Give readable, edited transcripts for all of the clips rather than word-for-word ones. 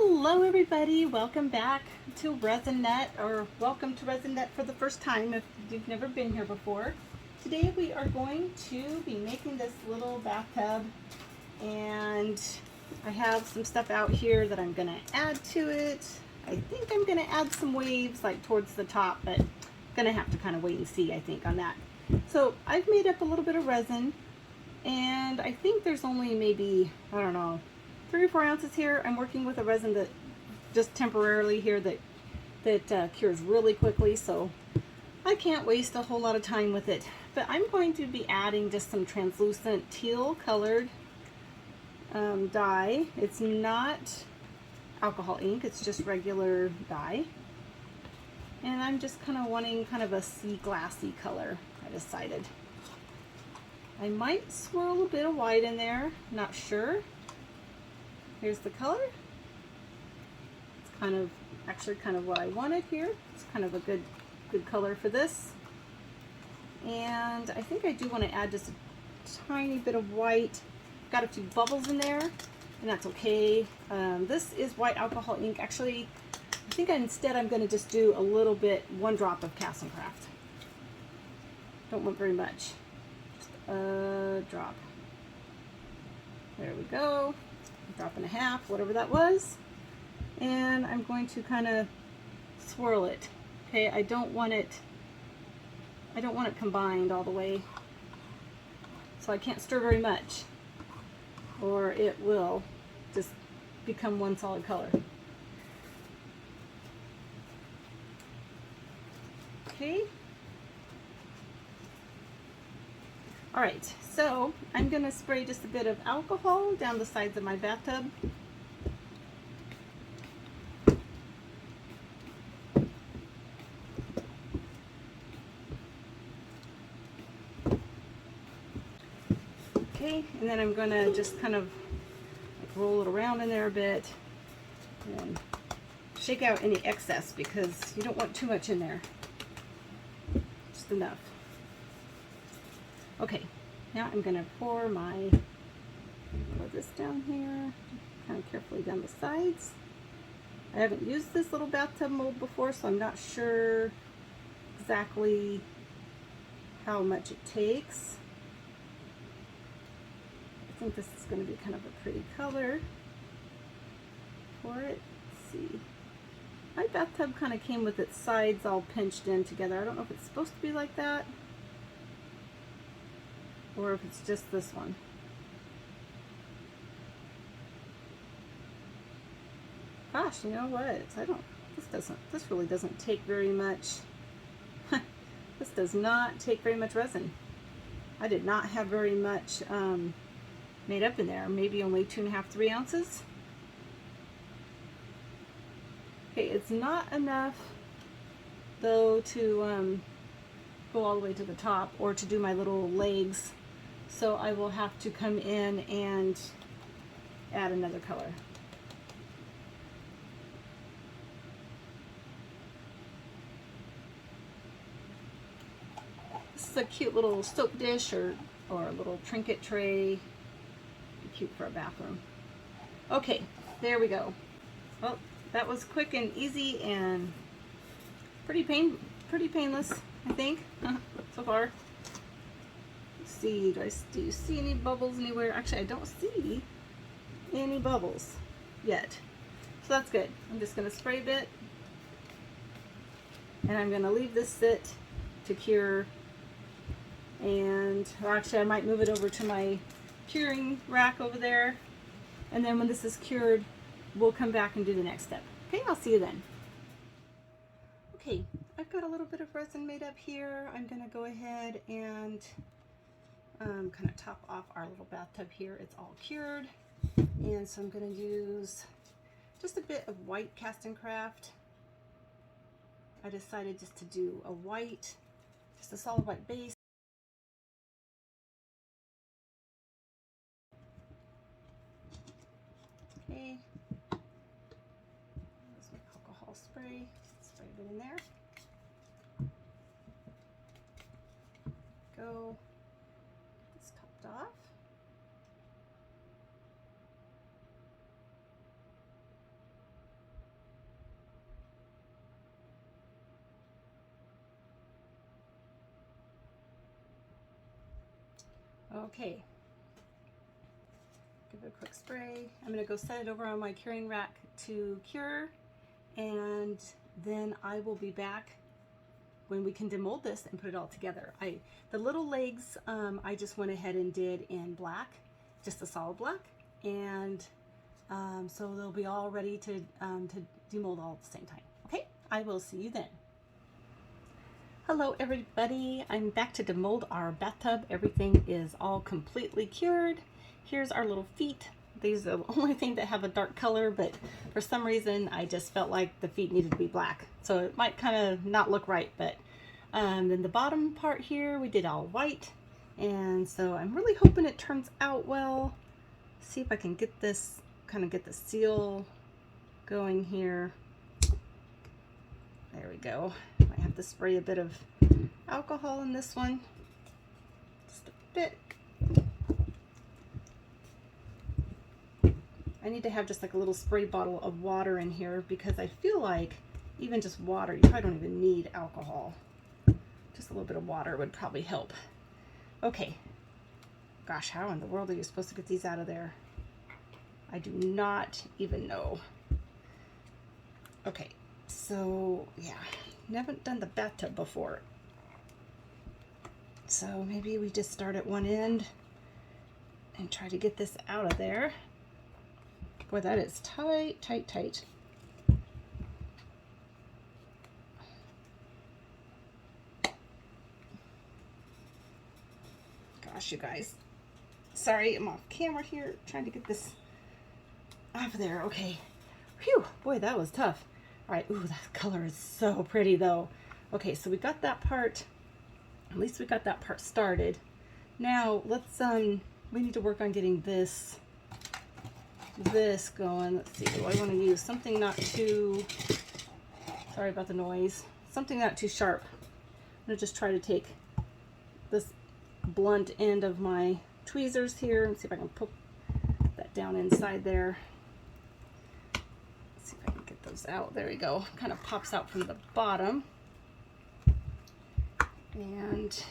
Hello everybody, welcome back to Resin Net, or welcome to Resin Net for the first time if you've never been here before. Today we are going to be making this little bathtub, and I have some stuff out here that I'm going to add to it. I think I'm going to add some waves like towards the top, but I'm going to have to kind of wait and see, I think, on that. So I've made up a little bit of resin, and I think there's only maybe, I don't know, 3 or 4 ounces here. I'm working with a resin that just temporarily here that cures really quickly, so I can't waste a whole lot of time with it. But I'm going to be adding just some translucent teal colored dye. It's not alcohol ink, it's just regular dye. And I'm just kind of wanting kind of a sea glassy color, I decided. I might swirl a bit of white in there, not sure. Here's the color. It's actually kind of what I wanted here. It's kind of a good color for this. And I think I do want to add just a tiny bit of white. Got a few bubbles in there, and that's okay. This is white alcohol ink. Actually, I think instead I'm going to just do a little bit, 1 drop of Cast and Craft. Don't want very much. Just a drop. There we go. Drop and a half, whatever that was, and I'm going to kind of swirl it. Okay, I don't want it combined all the way, so I can't stir very much, or it will just become one solid color. Okay. All right, so I'm going to spray just a bit of alcohol down the sides of my bathtub. Okay, and then I'm going to just kind of roll it around in there a bit and shake out any excess, because you don't want too much in there. Just enough. Okay, now I'm going to pour this down here, kind of carefully down the sides. I haven't used this little bathtub mold before, so I'm not sure exactly how much it takes. I think this is going to be kind of a pretty color for it. Let's see. My bathtub kind of came with its sides all pinched in together. I don't know if it's supposed to be like that, or if it's just this one. Gosh, you know what? This really doesn't take very much. This does not take very much resin. I did not have very much made up in there. Maybe only 2.5, 3 ounces. Okay, it's not enough though to go all the way to the top or to do my little legs. So I will have to come in and add another color. This is a cute little soap dish or a little trinket tray. Be cute for a bathroom. Okay, there we go. Well, that was quick and easy and pretty painless, I think, so far. See, do you see any bubbles anywhere? Actually, I don't see any bubbles yet, so that's good. I'm just going to spray a bit, and I'm going to leave this sit to cure. And actually, I might move it over to my curing rack over there, and then when this is cured, we'll come back and do the next step. Okay, I'll see you then. Okay, I've got a little bit of resin made up here. I'm going to go ahead and kind of top off our little bathtub here. It's all cured, and so I'm going to use just a bit of white Cast and Craft. I decided just to do a white, just a solid white base. Okay, there's my alcohol spray. Spray it in there. Go. It's topped off. Okay, give it a quick spray. I'm going to go set it over on my curing rack to cure, and then I will be back when we can demold this and put it all together. The little legs, I just went ahead and did in black, just a solid black, and so they'll be all ready to demold all at the same time. Okay, I will see you then. Hello everybody, I'm back to demold our bathtub. Everything is all completely cured. Here's our little feet. These are the only thing that have a dark color, but for some reason I just felt like the feet needed to be black. So it might kind of not look right, but then the bottom part here, we did all white. And so I'm really hoping it turns out well. See if I can get this, kind of get the seal going here. There we go. I have to spray a bit of alcohol in this one. Just a bit. I need to have just like a little spray bottle of water in here because I feel like even just water, you probably don't even need alcohol. Just a little bit of water would probably help. Okay. Gosh, how in the world are you supposed to get these out of there? I do not even know. Okay. So yeah, never done the bathtub before. So maybe we just start at one end and try to get this out of there. Boy, that is tight, tight, tight. Gosh, you guys. Sorry, I'm off camera here trying to get this off of there. Okay. Phew, boy, that was tough. All right, ooh, that color is so pretty though. Okay, so we got that part, at least we got that part started. Now let's, we need to work on getting this going. Let's see, do I want to use something not too, sorry about the noise, something not too sharp. I'm gonna just try to take this blunt end of my tweezers here and see if I can poke that down inside there. Those out. There we go. Kind of pops out from the bottom. And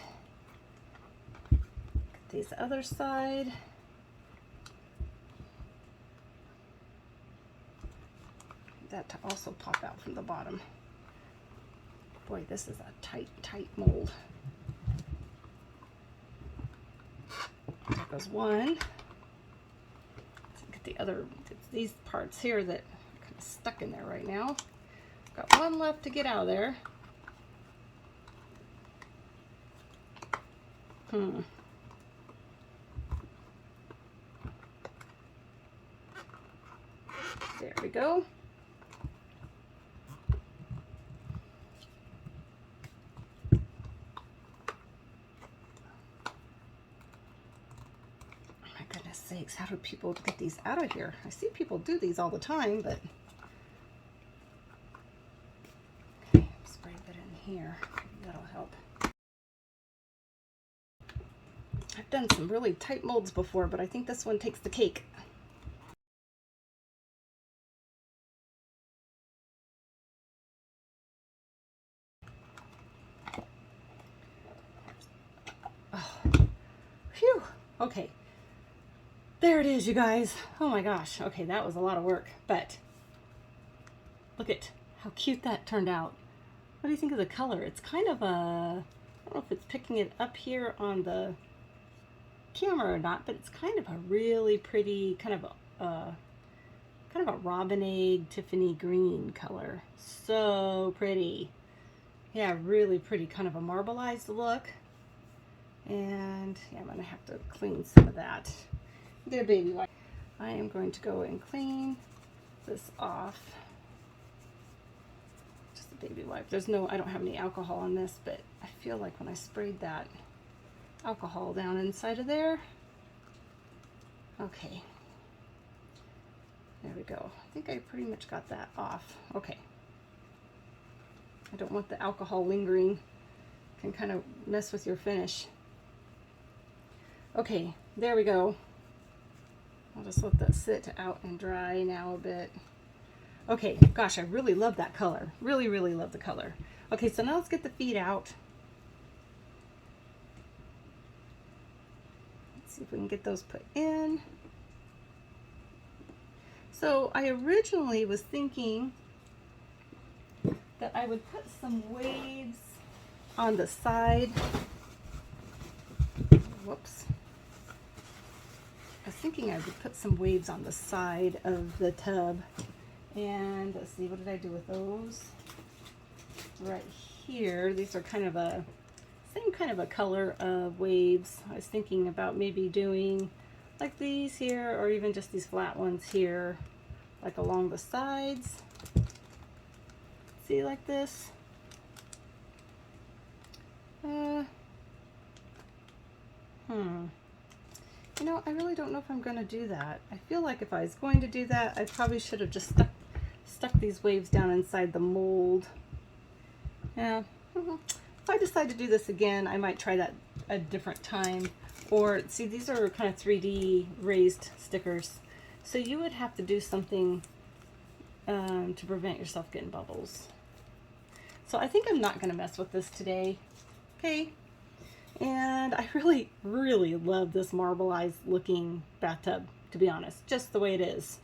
this other side. That to also pop out from the bottom. Boy, this is a tight, tight mold. There goes one. Let's get the other, these parts here that stuck in there right now. Got one left to get out of there. There we go. My goodness sakes, how do people get these out of here? I see people do these all the time, but here, that'll help. I've done some really tight molds before, but I think this one takes the cake. Oh, phew. Okay, there it is, you guys. Oh my gosh. Okay, that was a lot of work, but look at how cute that turned out. What do you think of the color? It's kind of a, I don't know if it's picking it up here on the camera or not, but it's kind of a really pretty, kind of a robin egg Tiffany green color. So pretty. Yeah, really pretty, kind of a marbleized look. And yeah, I'm gonna have to clean some of that. Get a baby wipe. I am going to go and clean this off. Baby wipe. There's no, I don't have any alcohol on this, but I feel like when I sprayed that alcohol down inside of there. Okay. There we go. I think I pretty much got that off. Okay. I don't want the alcohol lingering. Can kind of mess with your finish. Okay, there we go. I'll just let that sit out and dry now a bit. Okay, gosh, I really love that color. Really, really love the color. Okay, so now let's get the feet out. see if we can get those put in. So I originally was thinking that I would put some waves on the side. Whoops. I was thinking I would put some waves on the side of the tub. And let's see, what did I do with those? Right here, these are kind of a same kind of a color of waves. I was thinking about maybe doing like these here, or even just these flat ones here, like along the sides. See, like this. You know, I really don't know if I'm going to do that. I feel like if I was going to do that, I probably should have just stuck these waves down inside the mold. Yeah. If I decide to do this again, I might try that a different time. Or, see, these are kind of 3D raised stickers. So you would have to do something to prevent yourself getting bubbles. So I think I'm not going to mess with this today. Okay. And I really, really love this marbleized looking bathtub, to be honest, just the way it is.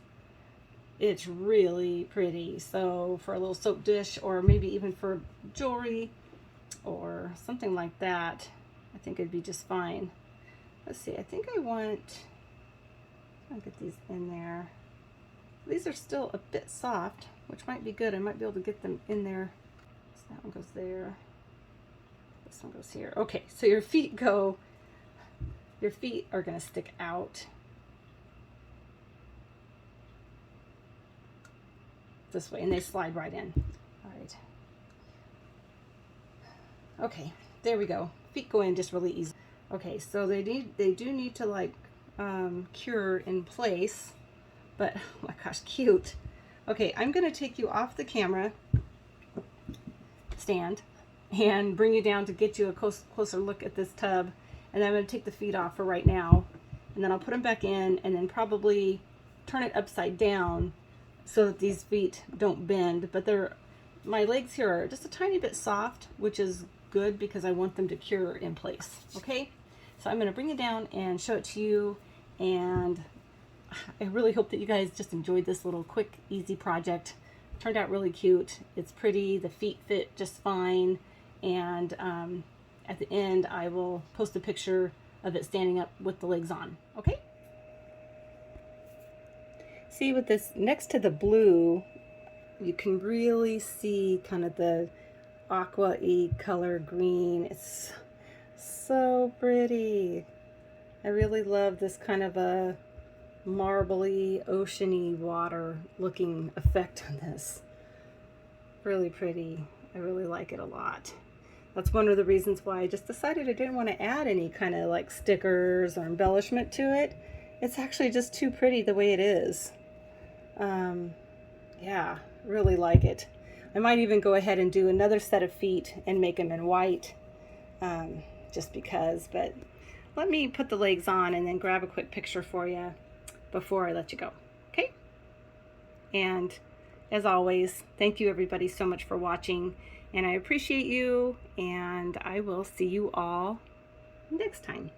It's really pretty. So for a little soap dish, or maybe even for jewelry or something like that, I think it'd be just fine. Let's see, I think I'll get these in there. These are still a bit soft, which might be good. I might be able to get them in there. So that one goes there. This one goes here. Okay, so your feet are going to stick out this way, and they slide right in. All right. Okay, there we go. Feet go in just really easy. Okay, so they do need to like cure in place, but oh my gosh, cute. Okay, I'm going to take you off the camera stand and bring you down to get you a closer look at this tub, and then I'm going to take the feet off for right now, and then I'll put them back in, and then probably turn it upside down so that these feet don't bend. But my legs here are just a tiny bit soft, which is good because I want them to cure in place. Okay, so I'm going to bring it down and show it to you, and I really hope that you guys just enjoyed this little quick, easy project. Turned out really cute. It's pretty. The feet fit just fine. And at the end, I will post a picture of it standing up with the legs on. Okay? See, with this next to the blue, you can really see kind of the aqua-y color green. It's so pretty. I really love this kind of a marbly, oceany water looking effect on this. Really pretty. I really like it a lot. That's one of the reasons why I just decided I didn't want to add any kind of like stickers or embellishment to it. It's actually just too pretty the way it is. Yeah, really like it. I might even go ahead and do another set of feet and make them in white, just because. But let me put the legs on and then grab a quick picture for you before I let you go. Okay? And as always, thank you everybody so much for watching, and I appreciate you, and I will see you all next time.